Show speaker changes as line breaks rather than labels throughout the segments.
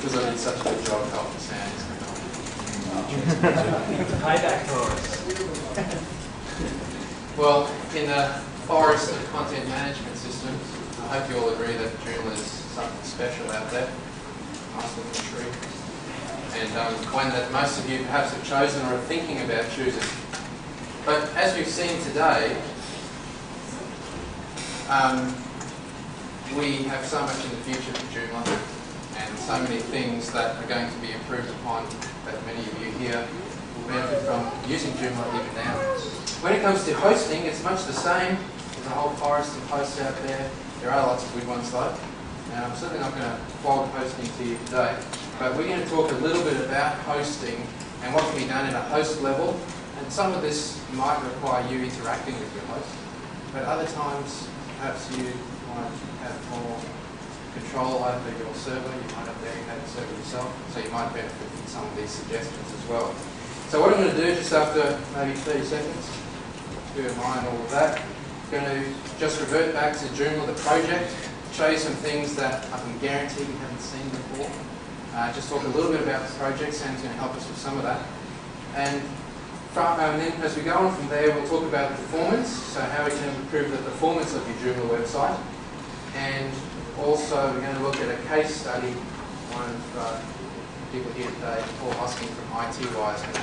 because I did such a good job helping Sam.
Payback time.
Well, in the forest of content management systems, I hope you all agree that Joomla is something special out there. Nice looking tree. And one that most of you perhaps have chosen or are thinking about choosing. But as we've seen today, we have so much in the future for Joomla and so many things that are going to be improved upon that many of you here will benefit from using Joomla even now. When it comes to hosting, it's much the same. There's a whole forest of hosts out there. There are lots of good ones though. Now, I'm certainly not going to flog hosting to you today, but we're going to talk a little bit about hosting and what can be done at a host level. And some of this might require you interacting with your host, but other times perhaps you might have more control over your server. You might have dedicated server yourself, so you might benefit from some of these suggestions as well. So what I'm going to do just after maybe 30 seconds, to mind all of that, I'm going to just revert back to Joomla, the project, show you some things that I can guarantee you haven't seen before. Just talk a little bit about the project. Sam's going to help us with some of that. And then as we go on from there, we'll talk about performance, so how we can improve the performance of your Joomla website. And also we're going to look at a case study. One of the people here today, Paul Hosking from ITY, is going to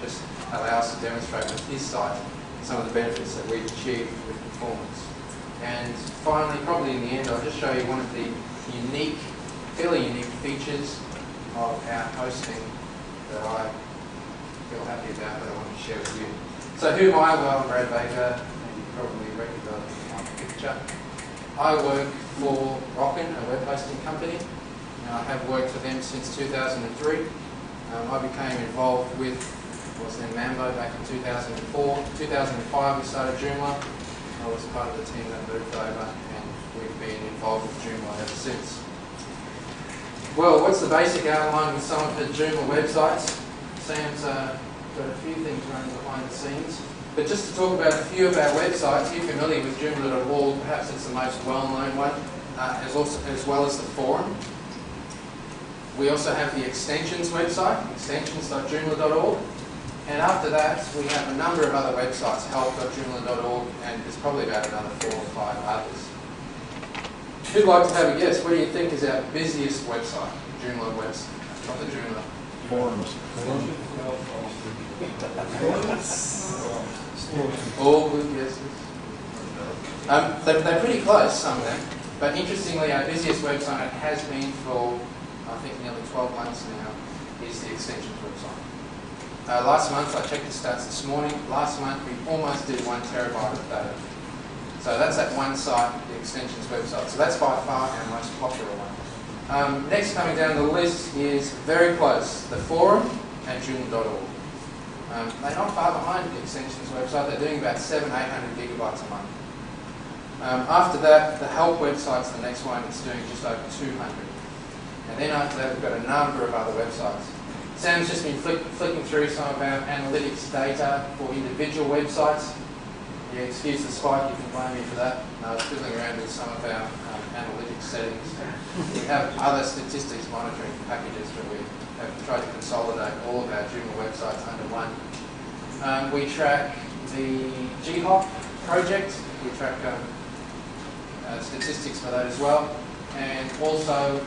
just allow us to demonstrate with his site some of the benefits that we've achieved with performance. And finally, probably in the end, I'll just show you one of the fairly unique features of our hosting that I feel happy about, that I want to share with you. So who am I? Well, I'm Brad Baker, and you probably recognise my picture. I work for Rockin, a web hosting company. And I have worked for them since 2003. I became involved with was then Mambo back in 2004. 2005 we started Joomla. I was part of the team that moved over, and we've been involved with Joomla ever since. Well, what's the basic outline with some of the Joomla websites? Sam's got a few things running behind the scenes. But just to talk about a few of our websites, you're familiar with Joomla.org, perhaps it's the most well-known one, as well as the forum. We also have the extensions website, extensions.joomla.org. And after that, we have a number of other websites, help.joomla.org, and there's probably about another 4 or 5 others. Who'd like to have a guess? What do you think is our busiest website? Joomla website. Not the Joomla.
Forums.
All good guesses. They're pretty close, some of them. But interestingly, our busiest website has been for, I think, nearly 12 months now, is the extensions website. Last month, I checked the stats this morning. Last month, we almost did 1 terabyte of data. So that's that one site, the extensions website. So that's by far our most popular one. Next coming down the list is very close, the forum and Joomla.org. They're not far behind the extensions website. They're doing about 700-800 gigabytes a month. After that, the help website's the next one. It's doing just over 200. And then after that, we've got a number of other websites. Sam's just been flicking through some of our analytics data for individual websites. Yeah, excuse the spike, you can blame me for that. I was fiddling around with some of our analytics settings. We have other statistics monitoring packages, but we have tried to consolidate all of our Joomla websites under one. We track the GHOP project. We track statistics for that as well. And also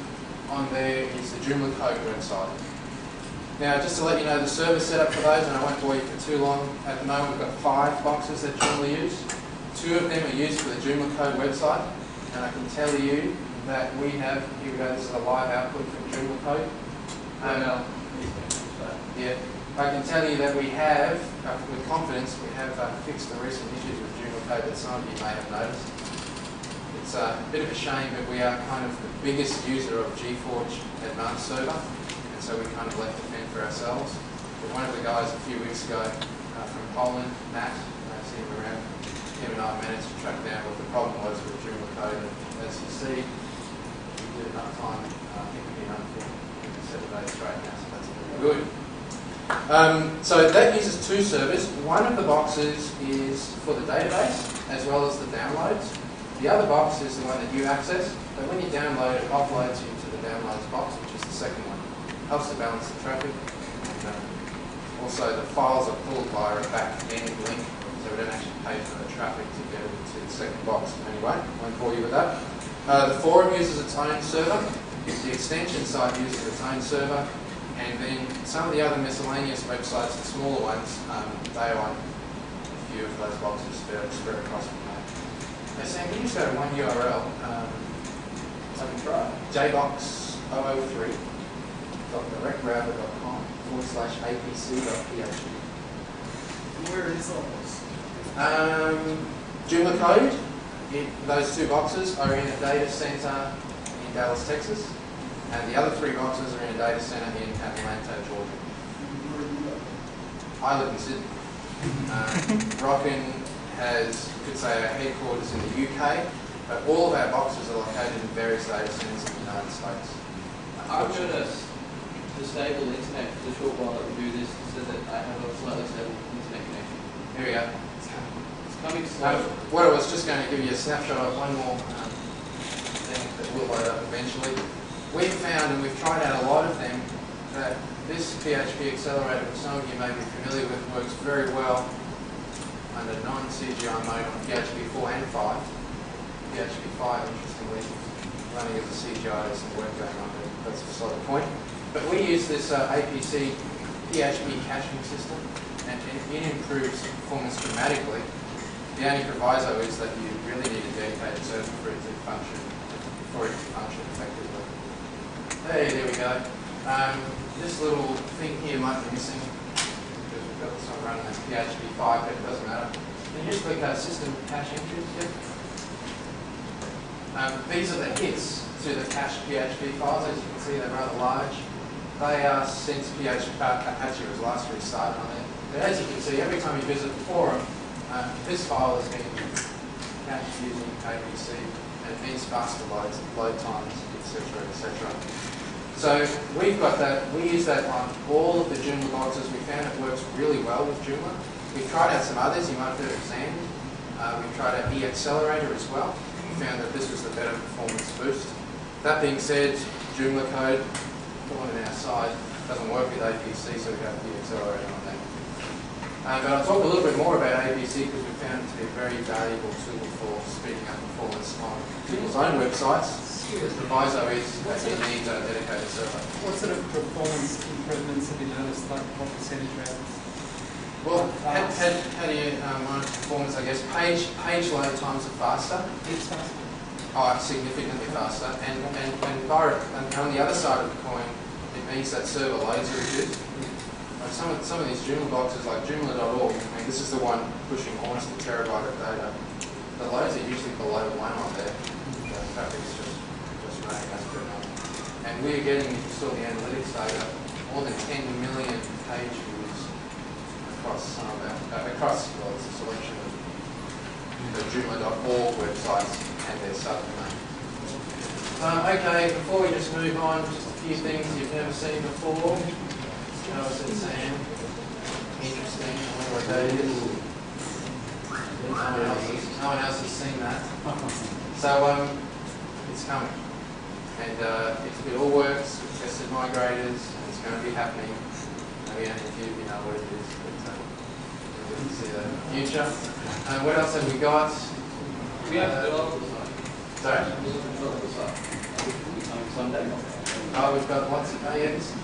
on there is the Joomla Code website. Now, just to let you know the server setup for those, and I won't bore you for too long, at the moment we've got 5 boxes that Joomla use. 2 of them are used for the Joomla Code website, and I can tell you that we have, here we go, this is a live output from Joomla Code. Yeah, I can tell you that we have, with confidence, we have fixed the recent issues with Joomla Code that some of you may have noticed. It's a bit of a shame, but we are kind of the biggest user of GForge Advanced Server. So we kind of left the fend for ourselves. But one of the guys a few weeks ago from Poland, Matt, I see him around, him and I managed to track down what the problem was with Joomla Code. And as you see, we did enough time. I think we've been on for 7 days straight now, so that's really good. So that uses 2 servers. One of the boxes is for the database, as well as the downloads. The other box is the one that you access. But when you download it, offloads you to the downloads box, which is the second one. Helps to balance the traffic. And, also, the files are pulled via a back-end link, so we don't actually pay for the traffic to get it to the second box. Anyway, won't bore you with that. The forum uses its own server. The extension site uses its own server. And then some of the other miscellaneous websites, the smaller ones, they are on a few of those boxes spread across from there. Now, Sam, can you just go to one URL?
I can try.
jbox003.directrouter.com/apc.php.
And where is all this?
Joomla code, those two boxes are in a data center in Dallas, Texas. And the other three boxes are in a data center in Atlanta, Georgia. I live in Sydney. Rockin has, you could say, our headquarters in the UK, but all of our boxes are located in various data centers in the United States.
I've got a stable internet for the short while that we do this, so that I have a slightly stable internet connection.
Here we go.
It's coming slow.
What I was just going to give you a snapshot of one more thing that will load up eventually. We've found, and we've tried out a lot of them, that this PHP accelerator, which some of you may be familiar with, works very well under non-CGI mode on PHP 4 and 5. PHP 5, interestingly, running as a CGI, there's some work going on there. That's beside the point. But we use this APC PHP caching system, and it improves performance dramatically. The only proviso is that you really need a dedicated server for it to function effectively. Hey, there we go. This little thing here might be missing because we've got this one running as PHP 5, but it doesn't matter. Then you just click system cache entries. Yep. These are the hits to the cached PHP files. As you can see, they're rather large. They are since Apache was last restarted on there. But as you can see, every time you visit the forum, this file has been cached using APC, and it means faster load times, etc., etc. So we've got that. We use that on all of the Joomla boxes. We found it works really well with Joomla. We've tried out some others. You might have heard of Xand. We've tried out eAccelerator as well. We found that this was the better performance boost. That being said, Joomla code, the one on our side, doesn't work with APC, so we have eAccelerator on that. But I'll talk a little bit more about APC because we found it to be a very valuable tool for speeding up performance on people's own websites. The proviso is that you need a dedicated server.
What sort of performance improvements have you noticed, like what percentage around?
Well, how do you monitor performance, I guess? Page load times are faster.
It's faster.
Oh, significantly faster. And on the other side of the coin, it means that server loads are reduced. Like some of these Joomla boxes, like Joomla.org, I mean, this is the one pushing almost a terabyte of data. The loads are usually below 1 on there. The traffic is just running as per normal. And we're getting, if you saw the analytics data, more than 10 million page views across some of our, it's a selection of the Joomla.org websites and their subdomain. Okay, before we just move on, just a few things you've never seen before. How is it, Sam? Interesting. I wonder what that is. No one else has seen that. So it's coming. And if it all works, we've tested migrators, and it's going to be happening. Maybe only a few of you know what it is, but we'll see that in the future. What else have we got?
We have to develop the site.
Sorry?
We have to develop the site. Sunday.
Oh, we've got lots of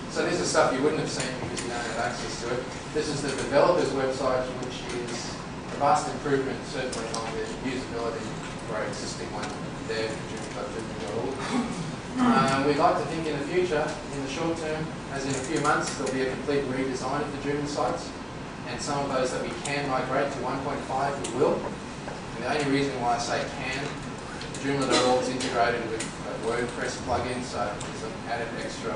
So this is stuff you wouldn't have seen because you don't have access to it. This is the developer's website, which is a vast improvement, certainly on the usability for our existing one there, Joomla.org. We'd like to think in the future, in the short term, as in a few months, there'll be a complete redesign of the Joomla sites, and some of those that we can migrate to 1.5, we will. And the only reason why I say can, Joomla.org is integrated with a WordPress plugin, so it's an added extra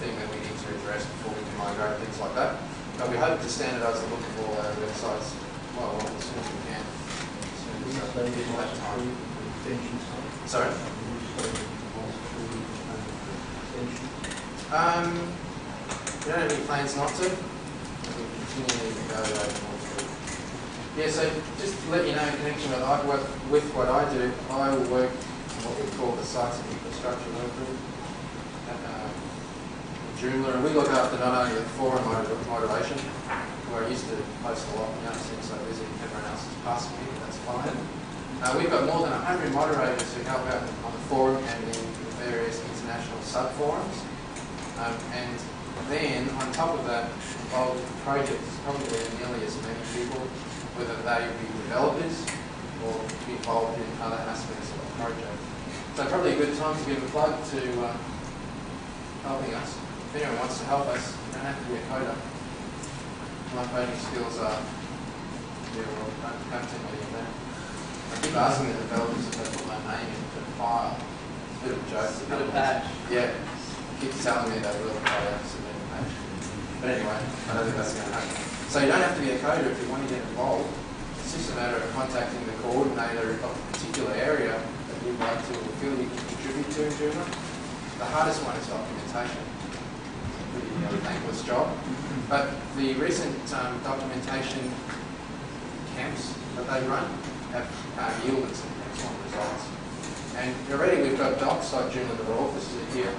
thing that we need to address before we can migrate, things like that. But we hope to standardise the look of all our websites well, as soon as we can. As soon as we have time. Sorry? We don't have any plans not to. We continue to go more through. Yeah, so just to let you know, in connection with what I do, I will work on what we call the sites and infrastructure workgroup. Joomla, and we look after not only the forum moderation, where I used to post a lot, now it seems so busy, everyone else is passing me, but that's fine. We've got more than 100 moderators who help out on the forum and in the various international sub-forums. And then, on top of that, involved in projects, probably nearly as many people, whether they be developers or be involved in other aspects of the project. So probably a good time to give a plug to helping us. If anyone wants to help us, you don't have to be a coder. My coding skills are, don't take me in there. I keep asking the developers if they put my name into the file. It's a bit of a joke.
It's a bit of patch.
Yeah. Keeps telling me they will if I submit a page. But anyway, I don't think that's going to happen. So you don't have to be a coder if you want to get involved. It's just a matter of contacting the coordinator of a particular area that you'd like to feel you can contribute to in Joomla. The hardest one is documentation. Pretty thankless job. But the recent documentation camps that they run have yielded some excellent results. And already we've got docs.joomla.org, this is it here.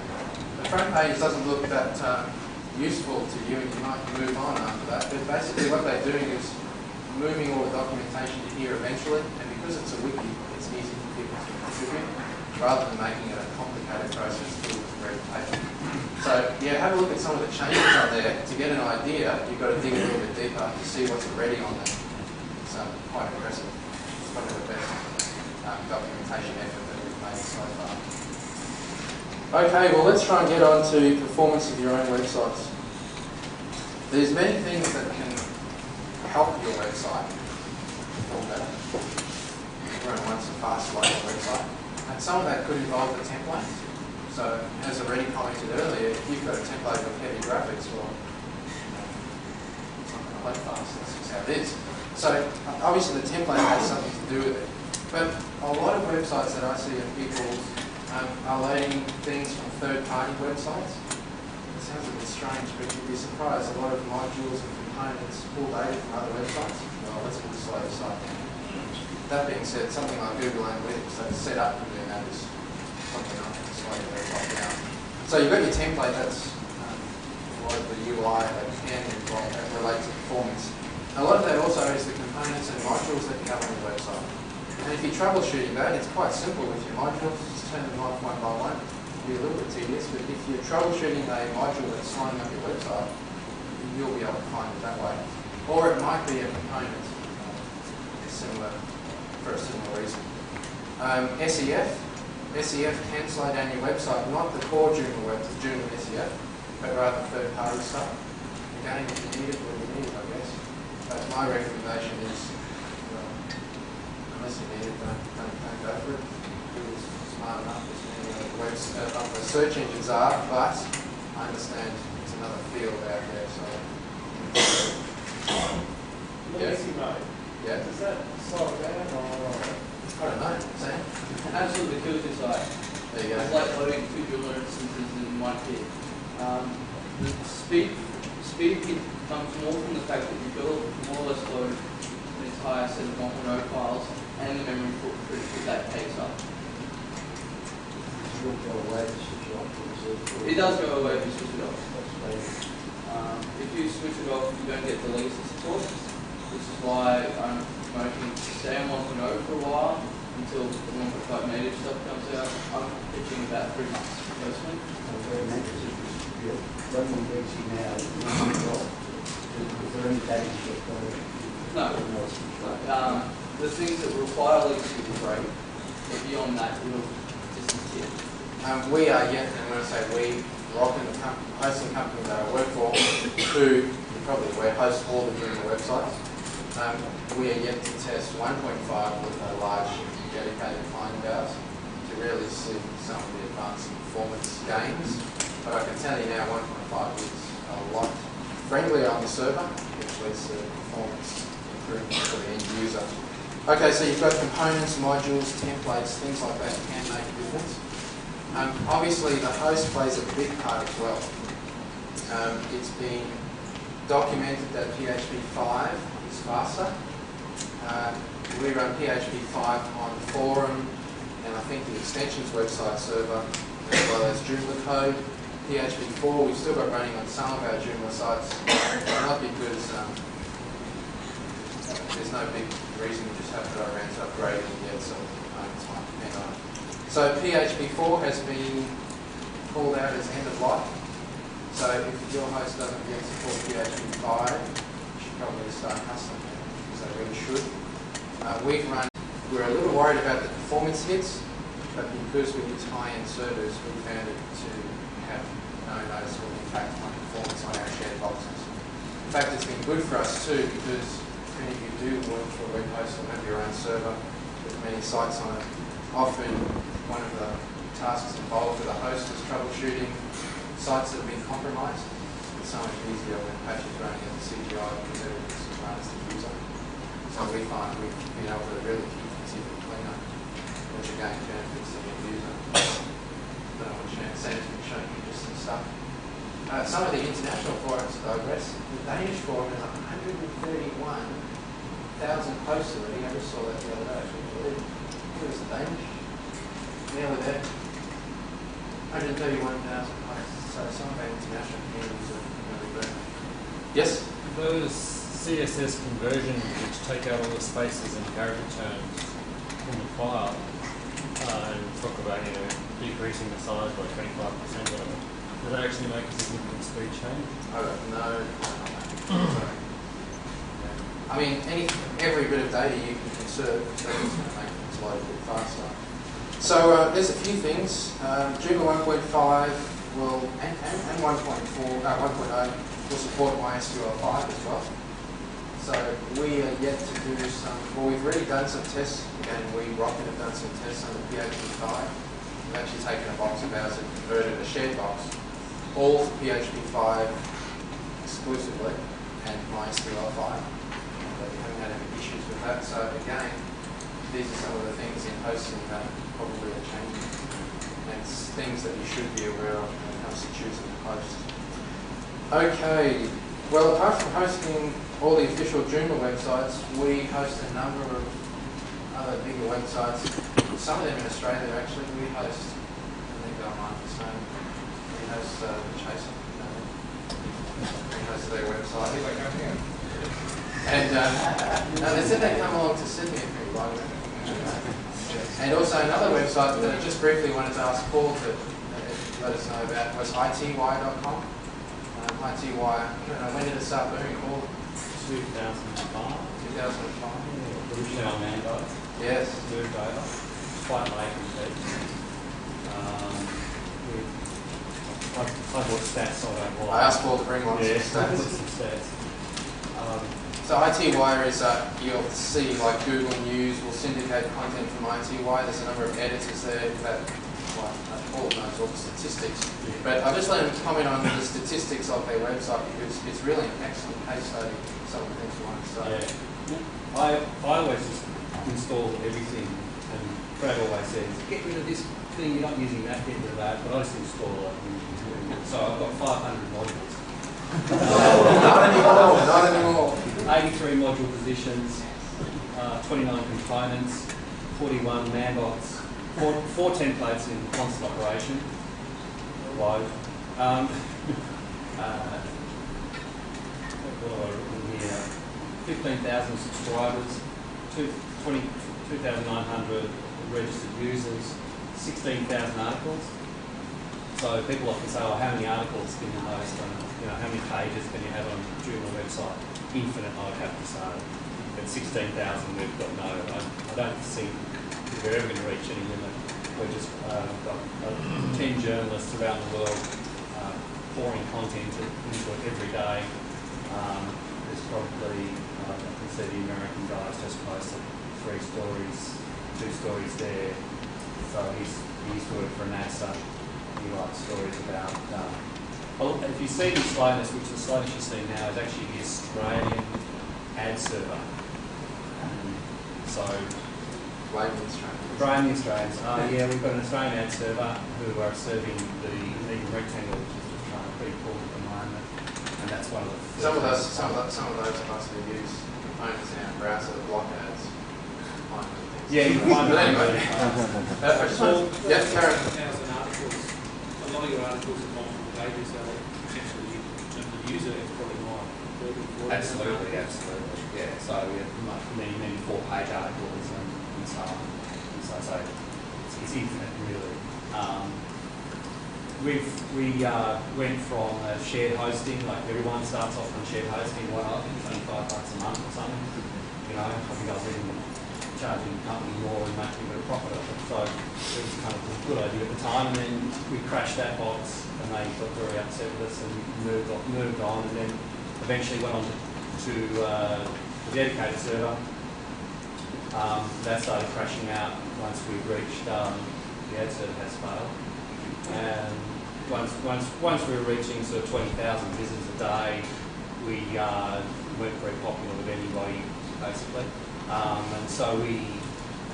The front page doesn't look that useful to you, and you might move on after that. But basically what they're doing is moving all the documentation to here eventually, and because it's a wiki, it's easy for people to contribute, rather than making it a complicated process filled with red tape. So yeah, have a look at some of the changes up there. To get an idea, you've got to dig a little bit deeper to see what's already on there. It's quite impressive. It's probably the best documentation effort that we've made so far. Okay, well let's try and get on to performance of your own websites. There's many things that can help your website perform better. Everyone wants a fast, slow website. And some of that could involve the templates. So, as already commented earlier, if you've got a template with heavy graphics, well, it's not going to load fast, that's just how it is. So, obviously the template has something to do with it. But a lot of websites that I see of people are loading things from third-party websites. It sounds a bit strange, but you'd be surprised. A lot of modules and components pull data from other websites. Well, let's put slow the site down. That being said, something like Google Analytics that's set up to do that is something I can slow the website down. So you've got your template that's a lot of the UI that can involve that relate to performance. A lot of that also is the components and modules that you have on your website. And if you're troubleshooting that, it's quite simple with your modules. Just turn them off one by one. It'll be a little bit tedious, but if you're troubleshooting a module that's slowing up your website, you'll be able to find it that way. Or it might be a component similar for a similar reason. SEF can slow down your website, not the core Joomla SEF, but rather third-party stuff. Again, if you need it, well, you need it, I guess. But my recommendation is, unless you need it, don't go for it. It's smart enough as many other search engines are, but I understand it's another field out there, so.
Legacy mode.
Yeah.
Does that slow it down or?
I don't know, Sam.
Absolutely kills your site.
There you go.
It's like loading two Joomla instances in one hit. The speed hit comes more from the fact that you build more or less load an entire set of 1.0 files and the memory footprint that takes up. It does go away if you switch it off. If you switch it off, you don't get the legacy support, which is why I'm promoting stay on 1.0 for a while until the 1.5 native stuff comes out. I'm pitching about 3 months personally. No. The things that require legacy will break, but beyond that, it'll just continue.
We are yet, and when I say we, Rock and the hosting company that I work for, who you probably aware host all the Joomla websites. We are yet to test 1.5 with a large dedicated client of ours to really see some of the advanced performance gains. But I can tell you now 1.5 is a lot friendlier on the server, which leads to performance improvement for the end user. Okay, so you've got components, modules, templates, things like that can make a difference. Obviously, the host plays a big part as well. It's been documented that PHP 5 is faster. We run PHP 5 on forum, and I think the extensions website server as well as Joomla code. PHP4 we've still got running on some of our Joomla sites, not because there's no big reason you just have to go around to upgrade and get some components might depend on it. So PHP4 has been called out as end of life. So if your host doesn't yet support PHP5, you should probably start custom because they really should. We're a little worried about the performance hits, but because we use high-end servers, we found it to have no noticeable impact on performance on our shared boxes. In fact, it's been good for us too, because many of you do work for a web host and have your own server with many sites on it. Often, one of the tasks involved with a host is troubleshooting sites that have been compromised. It's so much easier when patches running at the CGI because everything's as far as the user. So we find we've been able to really keep things even cleaner, which again benefits the end user. I don't want to Sam's been showing you just some stuff. Some of the international forums digress. The Danish forum has 131,000 posts already. I just saw that the other day. It was the Danish. Nearly there. 131,000 posts. So some of our international communities are really good. Yes?
Those CSS conversions which take out all the spaces and character terms in the file and talk about decreasing the size by 25% or whatever. Does that actually make a significant speed change?
No. I mean, every bit of data you can conserve, so it's going to make things load a bit faster. So there's a few things. Joomla 1.5 will, and 1.0 will support MySQL5 as well. So we are yet to do we've already done some tests. Again, Rocket have done some tests on the PHP5. We've actually taken a box of ours and converted a shared box, all for PHP5 exclusively, and MySQL5. But we haven't had any issues with that. So again, these are some of the things in hosting that probably are changing. And it's things that you should be aware of when it comes to choosing a host. Okay, well, apart from hosting all the official Joomla websites, we host a number of other bigger websites. Some of them in Australia, actually. We host, I think I'm on the same. We host Chaser. We host their website. And they said they'd come along to Sydney if we like. And also another website that I just briefly wanted to ask Paul to let us know about was ity.com. ITY, when did it start booming, Paul?
2005.
2005.
Original Mandate.
Yes.
Moved over. Quite late indeed. I bought stats, so I don't want.
I asked Paul to bring one
some
stats.
stats.
So ITY is, you'll see like Google News will syndicate content from ITY. There's a number of editors there that, Paul knows all the statistics.
Yeah.
But I'll just let him comment on the statistics of their website because it's really an excellent case study of some of the things we want to say.
Yeah. I always just install everything, and Brad always says, get rid of this thing, you're not using that, get rid of that, but I just install it. So I've got 500 modules.
Not anymore.
83 module positions, 29 components, 41 manbots, four templates in constant operation. Load. What have I written here? 15,000 subscribers, 2,900 registered users, 16,000 articles. So people often say, oh, how many articles can you host and how many pages can you have on a Joomla website? Infinite, I'd have to say. At 16,000, we've got I don't think we're ever going to reach any limit. We've just got 10 journalists around the world pouring content into it every day. There's probably, I can see the American guys just posted 3 stories, 2 stories there. So he used to work for NASA. He writes stories about, if you see the slowness, which the slowness you see now is actually the Australian ad server. So,
Blame the Australians.
Blame the Australians. Yeah, we've got an Australian ad server who are serving the medium rectangle, which is just pretty cool at the moment. And that's one of the
Some of those of us who use components in our browser that block ads.
Yeah, you can find
But anyway, I just want to, yeah, Karen.
1,000 articles
of your articles are multiple pages, so potentially in terms of user, it's probably more important for it.
Absolutely. Yeah. So we have many 4-page articles and so on. And so it's infinite really. We went from shared hosting, like everyone starts off on shared hosting. Well, I think it's only $5 a month or something. You know, I think I was even charging the company more and making a bit of profit off it. So it was kind of a good idea at the time. And then we crashed that box, and they got very upset with us and moved on. And then eventually went on to the dedicated server. That started crashing out once we reached the ad server has failed. And once we were reaching sort of 20,000 visitors a day, we weren't very popular with anybody, basically. And so we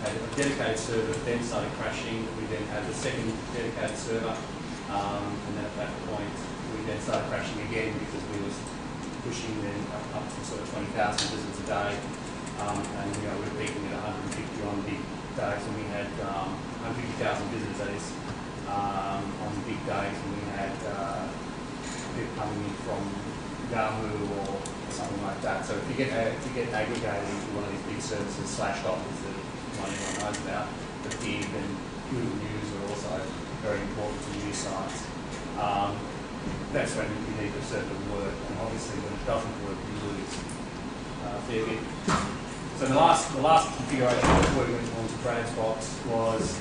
had a dedicated server that then started crashing. We then had the second dedicated server, and then at that point we then started crashing again because we was pushing then up to sort of 20,000 visitors a day. And we were peaking at 150 on big days, and we had 150,000 visitors that is. On big days when we had people coming in from Yahoo or something like that. So if you get aggregated into one of these big services, Slashdot is the one everyone knows about, but Bing and Google News are also very important to news sites. That's when you need the server to work, and obviously when it doesn't work, you lose a fair bit. So the last configuration before we went on to Brad's box was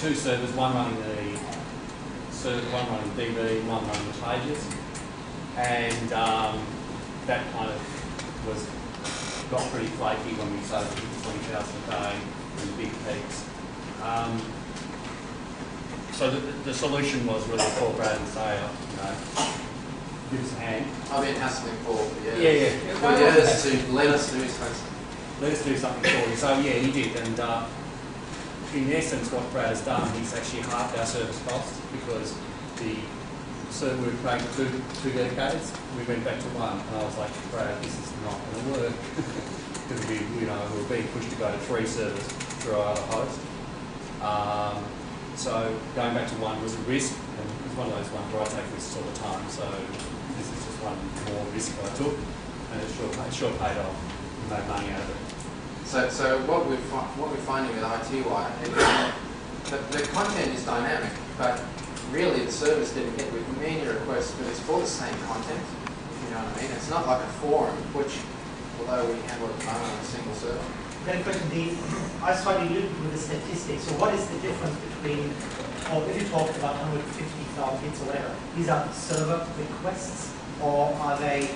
2 servers, one running the DB, one running the pages, and that kind of got pretty flaky when we started hitting 20,000 a day and big peaks. So the solution was really to call Brad and say, give us a hand.
I've been hassling for years.
Yeah.
For years to let us do something.
Let us do something for you. So yeah, he did, and in essence, what Brad has done, he's actually halved our service costs because the server we were paying for two dedicateds, we went back to one, and I was like, Brad, this is not going to work because we were being pushed to go to 3 servers through our other host. So going back to one was a risk, and it was one of those ones where I take risks all the time. So this is just one more risk I took, and it sure paid off. We made money out of it.
So what we're finding with ITY is that the content is dynamic, but really the service didn't get with many requests, but it's for the same content, if you know what I mean. It's not like a forum, which, although we handle it on a single server.
Then a question, I started looking with the statistics. So what is the difference between, or if you talked about 150,000 hits or whatever, these are server requests, or are they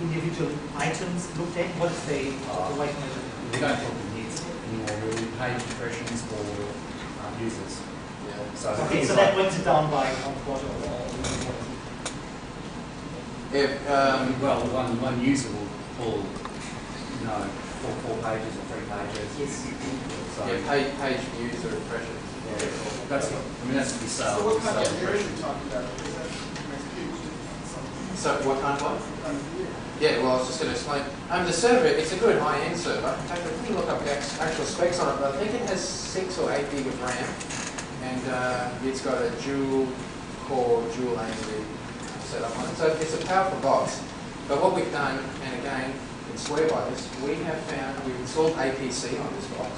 individual items looked at? What is the way to measure?
We don't talk in hits anymore, really page impressions for users.
Yeah.
So
that brings it down by 1/4
well, one user will pull, 4 pages or 3 pages.
Yes.
So,
page views or impressions.
Yeah. That's what we sell.
So what kind of
We sell
view are you talking about? Because that makes a huge difference.
So what kind of what?
Kind of view.
Yeah, well, I was just going to explain. The server, it's a good high-end server. In fact, I didn't look up the actual specs on it, but I think it has 6 or 8 gig of RAM, and it's got a dual-core, dual-AMD setup on it. So it's a powerful box. But what we've done, and again, you can swear by this, we've installed APC on this box.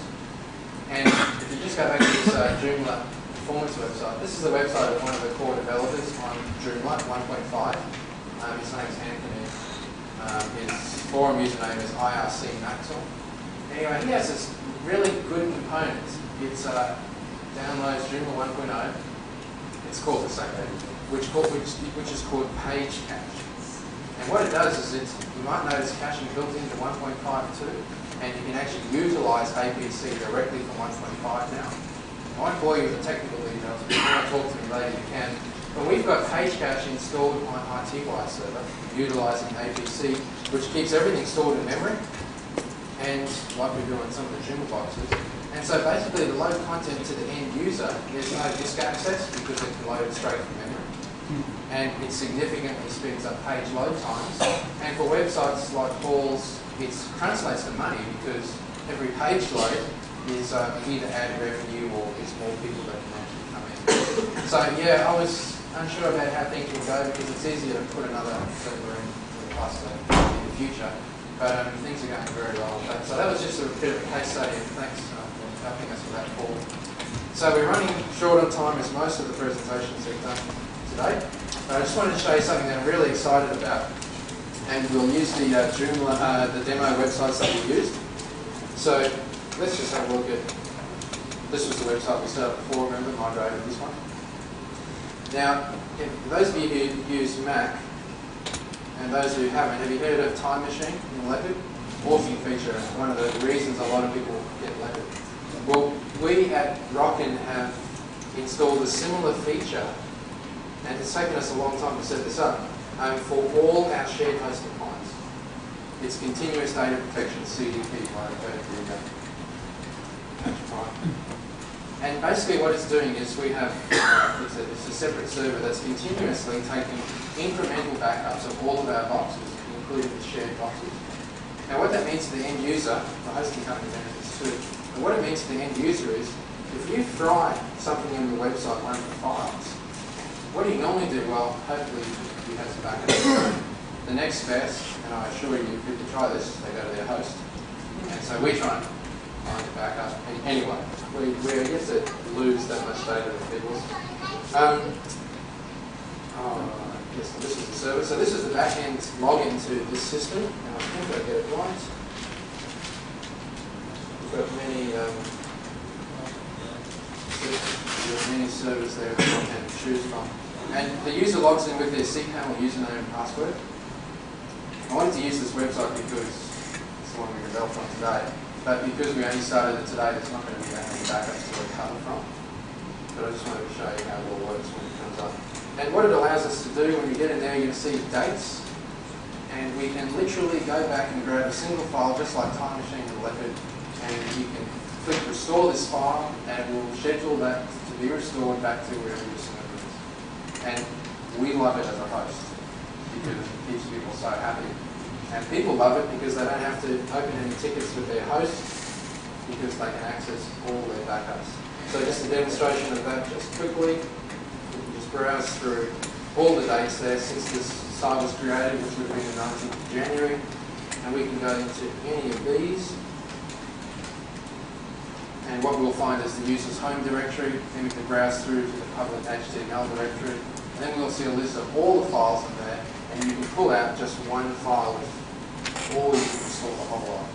And if you just go back to this Joomla performance website, this is the website of one of the core developers on Joomla 1.5. His name's Anthony. His forum username is IRC Maxwell. Anyway, he has this really good components. It's downloads Joomla 1.0. It's called the same thing, which is called page cache. And what it does is you might notice caching built into 1.5.2, and you can actually utilize APC directly from 1.5 now. I won't bore you with the technical details, but if you want to talk to me later, you can. But we've got page cache installed on ITY server, utilizing APC, which keeps everything stored in memory, and like we do on some of the Joomla boxes. And so basically the load content to the end user, there's no disk access because it can load it straight from memory. And it significantly speeds up page load times. And for websites like Paul's, it translates to money because every page load is either add revenue or there's more people that can actually come in. So yeah, I was unsure about how things will go because it's easier to put another server in the cluster in the future. But things are going very well with that. So that was just a bit of a case study, and thanks for helping us with that, Paul. So we're running short on time as most of the presentations have done today. But I just wanted to show you something that I'm really excited about. And we'll use the Joomla, the demo websites that we used. So let's just have a look at, this was the website we set up before, remember, migrated this one. Now, for those of you who use Mac, and those who haven't, have you heard of Time Machine in Leopard? Awesome feature, and one of the reasons a lot of people get Leopard. Well, we at Rockin have installed a similar feature, and it's taken us a long time to set this up, for all our shared hosting clients. It's continuous data protection, CDP, I referred to time. And basically what it's doing is we have, it's a separate server that's continuously taking incremental backups of all of our boxes, including the shared boxes. Now what that means to the end user, the hosting company benefits too, and what it means to the end user is, if you fry something on your website, one of the files, what do you normally do? Well, hopefully you have some backup. The next best, and I assure you, if people try this, they go to their host. And so we try and find a backup. Anyway, we're yet to lose that much data with people's. Yes, this is the server. So this is the back-end login to this system, and I think I get it right. We've got many servers there that you can choose from. And the user logs in with their cPanel username and password. I wanted to use this website because it's the one we developed on today, but because we only started it today, there's not going to be that many backups to recover from. But I just wanted to show you how it all works when it comes up. And what it allows us to do, when you get in there, you're going to see dates, and we can literally go back and grab a single file, just like Time Machine and Leopard, and you can click restore this file, and it will schedule that to be restored back to wherever your server is. And we love it as a host because it keeps people so happy. And people love it because they don't have to open any tickets with their host because they can access all their backups. So just a demonstration of that just quickly. We can just browse through all the dates there since this site was created, which would have been the 19th of January. And we can go into any of these. And what we'll find is the user's home directory, then we can browse through to the public HTML directory, and then we'll see a list of all the files in there, and you can pull out just one file or you can install the whole lot.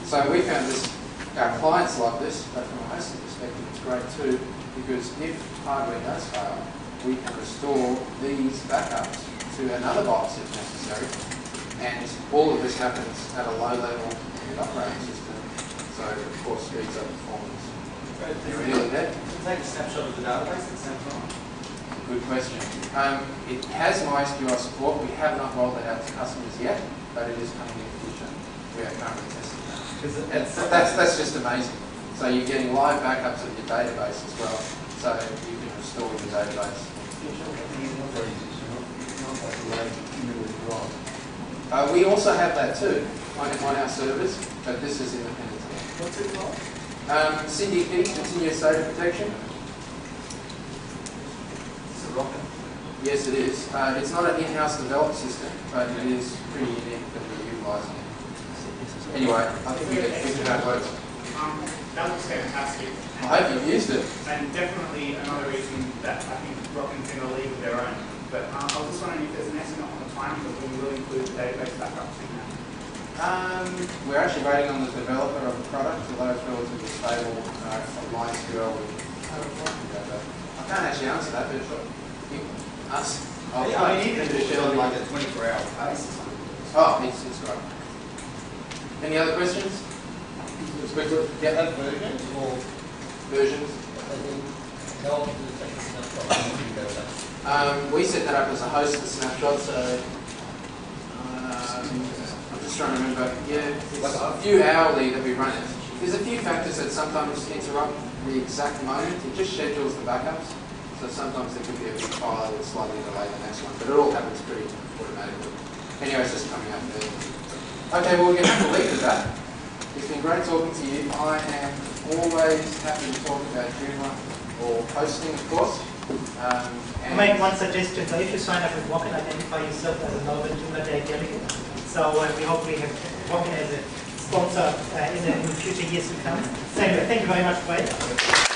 So we found this, our clients like this, but from a hosting perspective it's great too, because if hardware does fail, we can restore these backups to another box if necessary, and all of this happens at a low level in the operating system, so of course speeds up performance. You're nearly there.
Take a snapshot of the database at the same time.
Good question. It has MySQL support. We have not rolled it out to customers yet, but it is coming in the future. We are currently testing that. That's just amazing. So you're getting live backups of your database as well, so you can restore your database. We also have that too on our servers, but this is independent.
What's it called?
CDP, Continuous Data Protection.
It's a rocket.
Yes, it is. It's not an in-house developed system, but it is pretty unique that we're utilising it. Anyway, I think we get how it works.
That looks fantastic.
I hope you've used it.
And definitely another reason that I think Rockin's going to lead with their own. But I was just wondering if there's an estimate on the timing of when you will include the database backups in that.
We're actually waiting on the developer of the product, although it's relatively stable MySQL. I can't actually answer that, but you ask.
I mean, even if it's on like a 24-hour basis.
Oh, it's great. Any other questions? Just quickly.
Get that version or
Versions?
how often does it take a snapshot?
We set that up as a host for Snapshot, so I'm just trying to remember. Yeah, it's a few hourly that we run it. There's a few factors that sometimes interrupt the exact moment. It just schedules the backups. So sometimes there could be a big file that's slightly delayed the next one, but it all happens pretty automatically. Anyway, it's just coming up there. Okay, well, we're going to have to leave it at that. It's been great talking to you. I am always happy to talk about Joomla or hosting, of course.
I'll make one suggestion. So if you sign up with Wokin, identify yourself as a Melbourne Joomladay delegate. So we hopefully have Wokin as a sponsor in the future years to come. So anyway, thank you very much, Wade.